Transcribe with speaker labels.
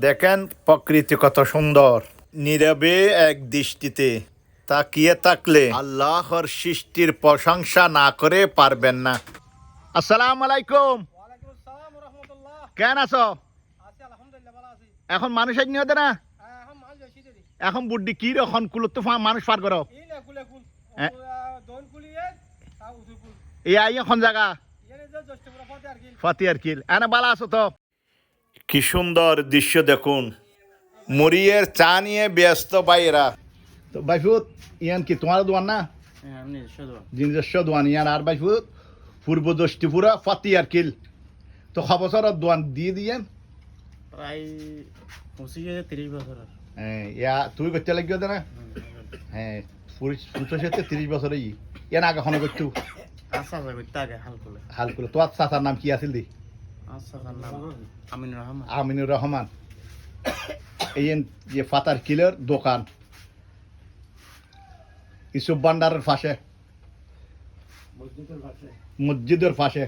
Speaker 1: দেখেন প্রকৃতি কত সুন্দর, নীরবে এক দৃষ্টিতে তাকিয়ে থাকলে আল্লাহর সৃষ্টির প্রশংসা না করে পারবেন না। আসসালামু আলাইকুম।
Speaker 2: ওয়ালাইকুম আসসালাম ওয়া রাহমাতুল্লাহ।
Speaker 1: কেন আছো?
Speaker 2: আছি আলহামদুলিল্লাহ ভালো আছি।
Speaker 1: এখন মানুষের নিয়ে না,
Speaker 2: এখন মাল যাইছি দেরি।
Speaker 1: এখন বুদ্ধি কি রকম কুলত মানুষ পার করো
Speaker 2: এই না কুলে কুল।
Speaker 1: হ্যাঁ।
Speaker 2: দোন কুলিয়ে তা উজু কুল।
Speaker 1: এই আই এখন জায়গা
Speaker 2: ইয়ারে যে জষ্টপুরা পথে আর কি।
Speaker 1: ফাতিয়ার কিল এনে বালা আছো তো? কি সুন্দর দৃশ্য দেখুন, মুড়িয়ের চা নিয়ে ব্যস্ত বাইরা। তো বাইফুত ইয়ান কি তোমার দোয়ান না?
Speaker 2: হ্যাঁ আমি শুধু
Speaker 1: নিজস্ব দোয়ান ইয়ান আর বাইফুত পূর্ব দৃষ্টিপুরা ফাতিয়ার কিল। তো খবসর দোয়ান দিয়ে দিয়েন।
Speaker 2: প্রায় 30 বছর।
Speaker 1: ইয়া তুই করতে লাগিও না? হ্যাঁ, পুরুষ হচ্ছে 30 বছরে ইয়ান আগে খন করতু
Speaker 2: আচ্ছা আচ্ছা করতে আগে হাল করে।
Speaker 1: হাল করে। তোমার চাচার নাম কি আছিল দি?
Speaker 2: আচ্ছা নাম আমিনুর রহমান।
Speaker 1: আমিনুর রহমান। এই যে ফাতার কিলের দোকান ইসুফ ভান্ডারের পাশে, মসজিদের পাশে।